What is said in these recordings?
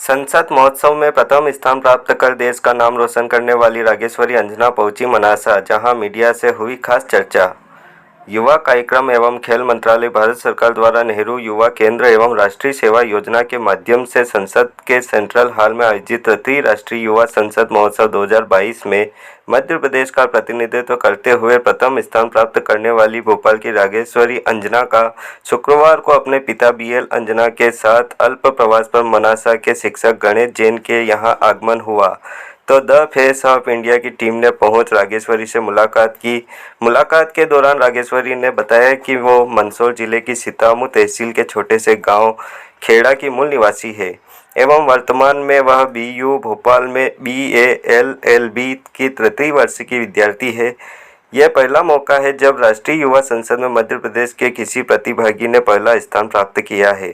संसद महोत्सव में प्रथम स्थान प्राप्त कर देश का नाम रोशन करने वाली रागेश्वरी अंजना पहुंची मनासा, जहां मीडिया से हुई खास चर्चा। युवा कार्यक्रम एवं खेल मंत्रालय, भारत सरकार द्वारा नेहरू युवा केंद्र एवं राष्ट्रीय सेवा योजना के माध्यम से संसद के सेंट्रल हॉल में आयोजित तृतीय राष्ट्रीय युवा संसद महोत्सव 2022 में मध्य प्रदेश का प्रतिनिधित्व करते हुए प्रथम स्थान प्राप्त करने वाली भोपाल की रागेश्वरी अंजना का शुक्रवार को अपने पिता BL अंजना के साथ अल्प प्रवास पर मनासा के शिक्षक गणेश जैन के यहां आगमन हुआ तो द फेस ऑफ इंडिया की टीम ने पहुंच रागेश्वरी से मुलाकात की। मुलाकात के दौरान रागेश्वरी ने बताया कि वो मंदसौर जिले की सीतामऊ तहसील के छोटे से गांव खेड़ा की मूल निवासी है एवं वर्तमान में वह BU भोपाल में BA LLB की तृतीय वर्ष की विद्यार्थी है। यह पहला मौका है जब राष्ट्रीय युवा संसद में मध्य प्रदेश के किसी प्रतिभागी ने पहला स्थान प्राप्त किया है।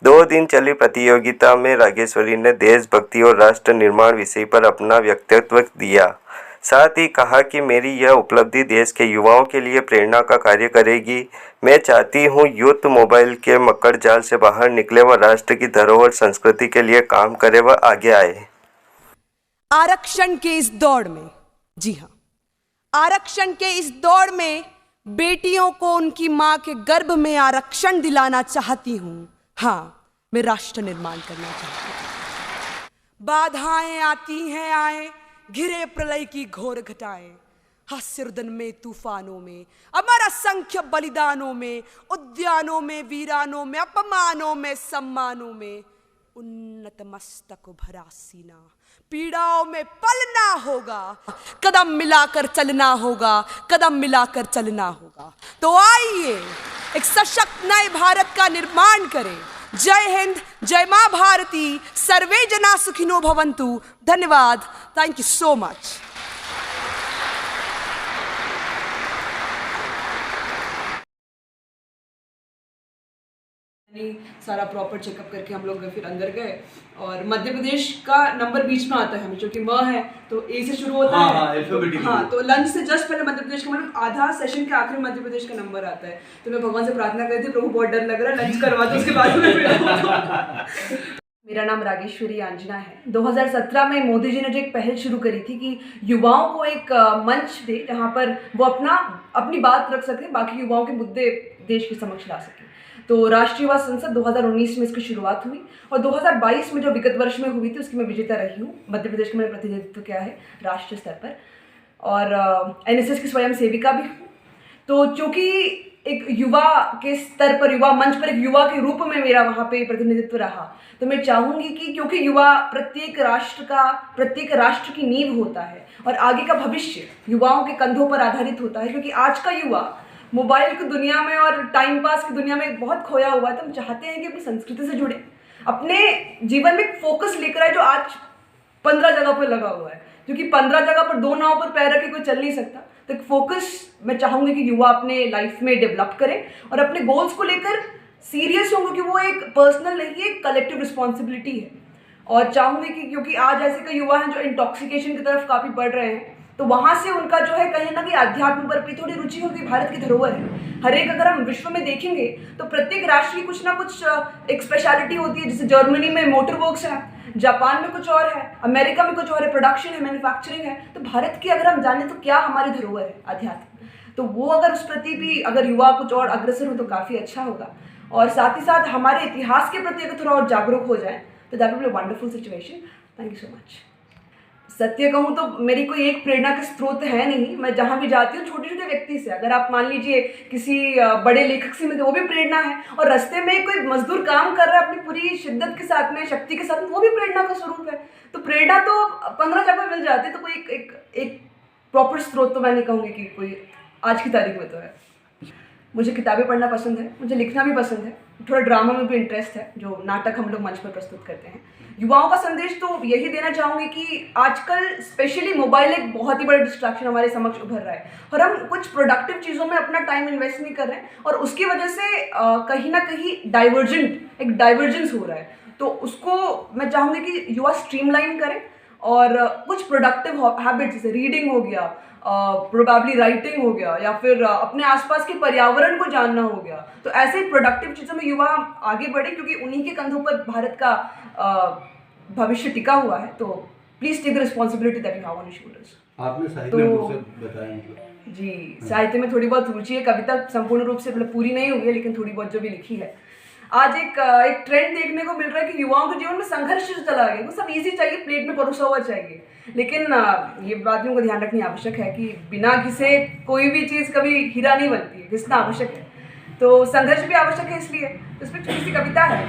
2 दिन चली प्रतियोगिता में रागेश्वरी ने देशभक्ति और राष्ट्र निर्माण विषय पर अपना वक्तव्य दिया। साथ ही कहा कि मेरी यह उपलब्धि देश के युवाओं के लिए प्रेरणा का कार्य करेगी। मैं चाहती हूँ यूथ मोबाइल के मकड़ जाल से बाहर निकले व राष्ट्र की धरोहर संस्कृति के लिए काम करे व आगे आए। आरक्षण के इस दौड़ में, जी हाँ, आरक्षण के इस दौड़ में बेटियों को उनकी मां के गर्भ में आरक्षण दिलाना चाहती हूं। हाँ, मैं राष्ट्र निर्माण करना चाहती हूं। बाधाएं आती हैं आए, घिरे प्रलय की घोर घटाएं, हास्यरुदन में तूफानों में, अमर असंख्य बलिदानों में, उद्यानों में वीरानों में, अपमानों में सम्मानों में, उन्नत मस्तक भरा सीना, पीड़ाओं में पलना होगा, कदम मिलाकर चलना होगा, कदम मिलाकर चलना होगा। तो आइए एक सशक्त नए भारत का निर्माण करें। जय हिंद, जय मां भारती, सर्वे जना सुखिनो भवन्तु। धन्यवाद, थैंक यू सो मच। सारा प्रॉपर चेकअप करके हम लोग फिर अंदर गए और मध्य प्रदेश का नंबर बीच में आता है हमें, जो कि म है तो A से शुरू होता है। हाँ, तो लंच से जस्ट पहले मध्य प्रदेश का मतलब आधा सेशन के आखिर में मध्य प्रदेश का नंबर आता है। तो मैं भगवान से प्रार्थना करती हूँ, प्रभु बहुत डर लग रहा है, लंच करवा दो उसके बाद में। मेरा नाम रागेश्वरी अंजना है। 2017 में मोदी जी ने जो एक पहल शुरू करी थी कि युवाओं को एक मंच दे जहाँ पर वो अपनी बात रख सकें, बाकी युवाओं के मुद्दे देश के समक्ष ला सकें। तो राष्ट्रीय युवा संसद 2019 में इसकी शुरुआत हुई और 2022 में जो विगत वर्ष में हुई थी उसकी मैं विजेता रही हूँ। मध्य प्रदेश का मैंने प्रतिनिधित्व किया है राष्ट्रीय स्तर पर और NSS की स्वयं सेविका भी हूँ। तो चूँकि एक युवा के स्तर पर, युवा मंच पर एक युवा के रूप में मेरा वहाँ पे प्रतिनिधित्व रहा, तो मैं चाहूँगी कि क्योंकि युवा प्रत्येक राष्ट्र की नींव होता है और आगे का भविष्य युवाओं के कंधों पर आधारित होता है, क्योंकि आज का युवा मोबाइल की दुनिया में और टाइम पास की दुनिया में बहुत खोया हुआ है। तो हम चाहते हैं कि अपनी संस्कृति से जुड़े, अपने जीवन में एक फोकस लेकर आए जो आज 15 जगह पर लगा हुआ है, क्योंकि 15 जगह पर 2 नाव पर पैर रखे कोई चल नहीं सकता। तो एक फोकस मैं चाहूँगी कि युवा अपने लाइफ में डेवलप करें और अपने गोल्स को लेकर सीरियस होंगे कि वो एक पर्सनल नहीं, एक कलेक्टिव रिस्पॉन्सिबिलिटी है। और चाहूँगी कि क्योंकि आज ऐसे कई युवा हैं जो इंटॉक्सिकेशन की तरफ काफ़ी बढ़ रहे हैं, तो वहाँ से उनका जो है कहीं ना कहीं अध्यात्म पर भी थोड़ी रुचि होगी। भारत की धरोहर है, हर एक अगर हम विश्व में देखेंगे तो प्रत्येक राष्ट्र की कुछ ना कुछ एक स्पेशलिटी होती है। जैसे जर्मनी में मोटर वर्क्स है, जापान में कुछ और है, अमेरिका में कुछ और है, प्रोडक्शन है, मैन्युफैक्चरिंग है। तो भारत की अगर हम जाने तो क्या हमारी धरोहर है, अध्यात्म। तो वो अगर उस प्रति भी अगर युवा कुछ और अग्रसर हो तो काफ़ी अच्छा होगा। और साथ ही साथ हमारे इतिहास के प्रति अगर थोड़ा और जागरूक हो जाए तो that will be a wonderful situation. Thank you so much. सत्य कहूँ तो मेरी कोई एक प्रेरणा का स्रोत है नहीं। मैं जहाँ भी जाती हूँ छोटे छोटे व्यक्ति से, अगर आप मान लीजिए किसी बड़े लेखक से मिलते वो भी प्रेरणा है, और रास्ते में कोई मजदूर काम कर रहा है अपनी पूरी शिद्दत के साथ में, शक्ति के साथ में, वो भी प्रेरणा का स्वरूप है। तो प्रेरणा तो 15 जगह मिल जाती है, तो कोई एक प्रॉपर स्रोत तो मैं नहीं कहूँगी कि कोई आज की तारीख में तो है। मुझे किताबें पढ़ना पसंद है, मुझे लिखना भी पसंद है, थोड़ा ड्रामा में भी इंटरेस्ट है, जो नाटक हम लोग मंच पर प्रस्तुत करते हैं। युवाओं का संदेश तो यही देना चाहूँगी कि आजकल स्पेशली मोबाइल एक बहुत ही बड़ा डिस्ट्रैक्शन हमारे समक्ष उभर रहा है और हम कुछ प्रोडक्टिव चीज़ों में अपना टाइम इन्वेस्ट नहीं कर रहे हैं, और उसकी वजह से कहीं ना कहीं एक डाइवर्जेंस हो रहा है। तो उसको मैं चाहूँगी कि युवा स्ट्रीमलाइन करें और कुछ प्रोडक्टिव हैबिट्स जैसे रीडिंग हो गया, प्रोबेबली राइटिंग हो गया, या फिर अपने आसपास के पर्यावरण को जानना हो गया, तो ऐसे प्रोडक्टिव चीज़ों में युवा आगे बढ़े, क्योंकि उन्हीं के कंधों पर भारत का भविष्य टिका हुआ है, तो please take the responsibility that you have on your shoulders. आपने साहित्य में मुझसे बताया मतलब जी, साहित्य में थोड़ी बहुत रुचि है, कविता संपूर्ण रूप से मतलब पूरी नहीं हुई है, लेकिन थोड़ी बहुत जो भी लिखी है। आज एक ट्रेंड देखने को मिल रहा है कि युवाओं के जीवन में संघर्ष चला गया, वो सब इजी चाहिए, प्लेट में परोसा हुआ चाहिए, लेकिन ये बातों को ध्यान रखनी आवश्यक है कि बिना घिसे कोई भी चीज़ कभी हीरा नहीं बनती है, घिसना आवश्यक है, तो संघर्ष भी आवश्यक है। इसलिए इसमें छोटी सी कविता है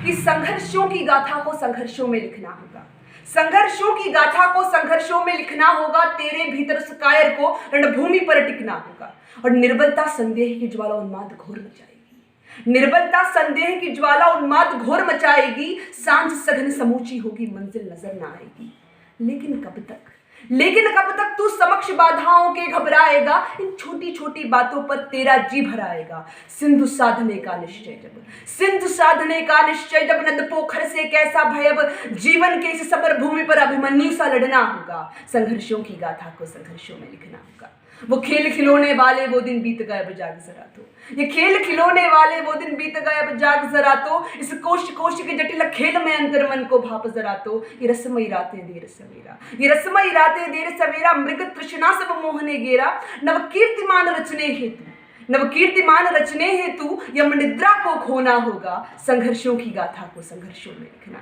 कि संघर्षों की गाथा को संघर्षों में लिखना होगा, संघर्षों की गाथा को संघर्षों में लिखना होगा, तेरे भीतर उस कायर को रणभूमि पर टिकना होगा। और निर्बलता संदेह की ज्वाला उन्माद घोर मचाएगी, निर्बलता संदेह की ज्वाला उन्माद घोर मचाएगी, सांझ सघन समूची होगी, मंजिल नजर ना आएगी। लेकिन कब तक तू समक्ष बाधाओं के घबराएगा, इन छोटी छोटी बातों पर तेरा जी भराएगा। सिंधु साधने का निश्चय जब नद पोखर से कैसा भयब, जीवन के इस समर भूमि पर अभिमन्यु सा लड़ना होगा। संघर्षों की गाथा को संघर्षों में लिखना होगा। वो खेल खिलौने वाले वो दिन बीत गए, अब जाग जरा तो, ये खेल खिलौने वाले वो दिन बीत गए, अब जाग जरा तो, इस कोश के जटिल खेल में अंतर मन को भाप जरा तो। ये रसमयी रातें देर सवेरा, मृग तृष्णा सब मोहने गेरा, नव कीर्तिमान रचने हेतु यम निद्रा को खोना होगा। संघर्षों की गाथा को संघर्षों में लिखना।